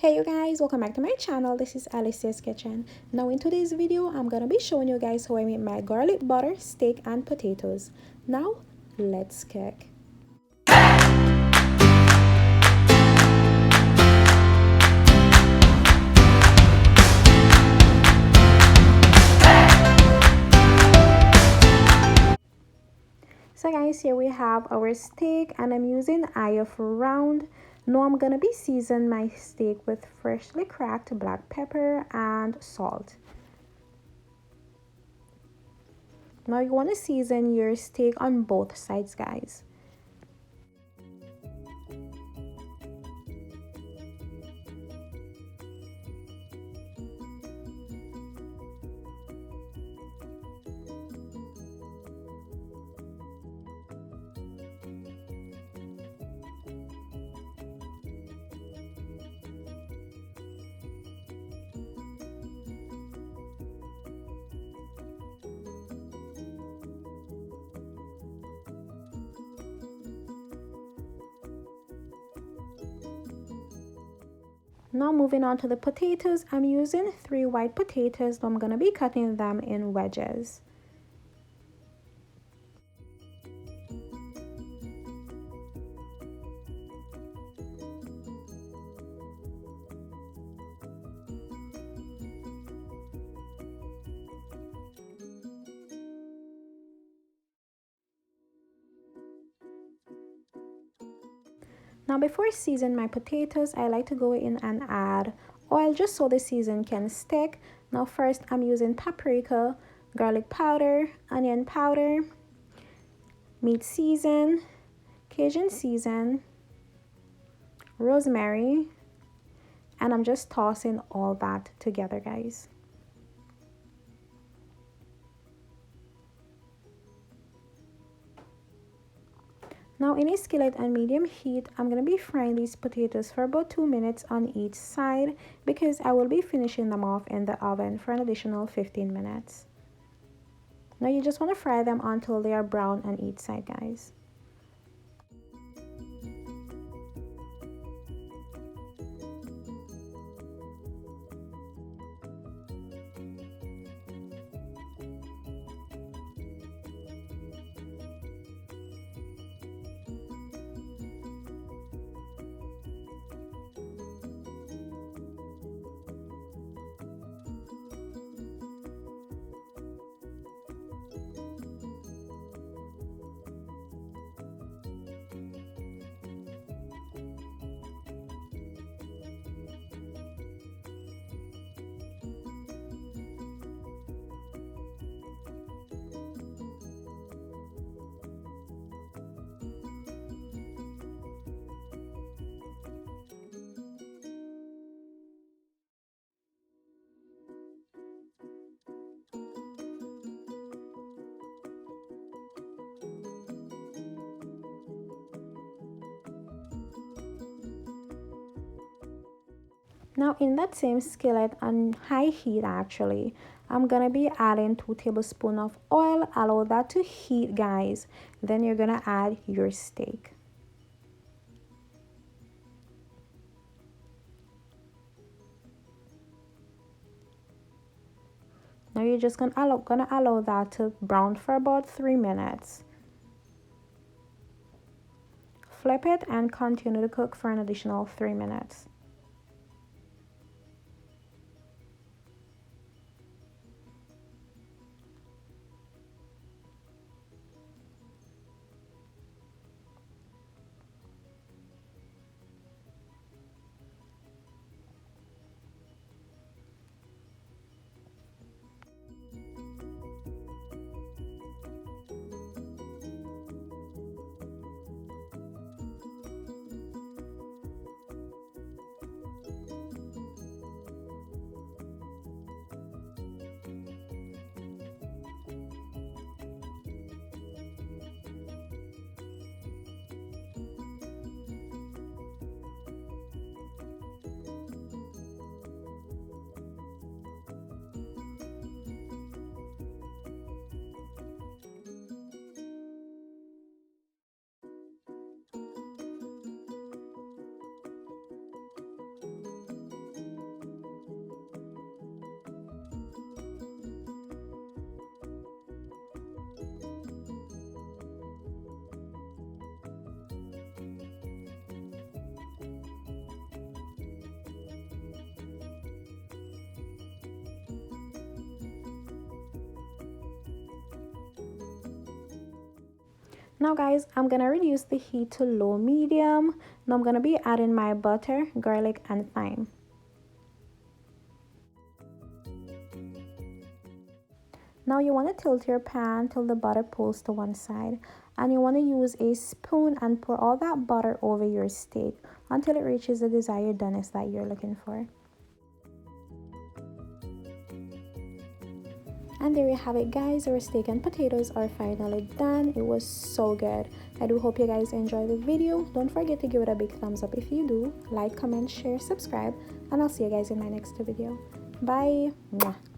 Hey you guys, welcome back to my channel. This is Alicia's Kitchen. Now in today's video, I'm gonna be showing you guys how I make my garlic butter steak and potatoes. Now let's cook. So guys, here we have our steak and I'm using eye of round. Now I'm gonna be seasoning my steak with freshly cracked black pepper and salt. Now you want to season your steak on both sides, guys. Now moving on to the potatoes, I'm using 3 white potatoes, so I'm going to be cutting them in wedges. Now before I season my potatoes, I like to go in and add oil just so the season can stick. Now first I'm using paprika, garlic powder, onion powder, meat season, Cajun season, rosemary, and I'm just tossing all that together, guys. Now in a skillet on medium heat, I'm going to be frying these potatoes for about 2 minutes on each side because I will be finishing them off in the oven for an additional 15 minutes. Now you just want to fry them until they are brown on each side, guys. Now in that same skillet on high heat actually, I'm gonna be adding 2 tablespoons of oil. Allow that to heat, guys. Then you're gonna add your steak. Now you're just gonna allow that to brown for about 3 minutes. Flip it and continue to cook for an additional 3 minutes. Now guys, I'm gonna reduce the heat to low medium. Now I'm gonna be adding my butter, garlic, and thyme. Now you want to tilt your pan till the butter pulls to one side, and you want to use a spoon and pour all that butter over your steak until it reaches the desired doneness that you're looking for. And there you have it guys, our steak and potatoes are finally done. It was so good. I do hope you guys enjoy the video. Don't forget to give it a big thumbs up if you do. Like, comment, share, subscribe, and I'll see you guys in my next video. Bye. Mwah.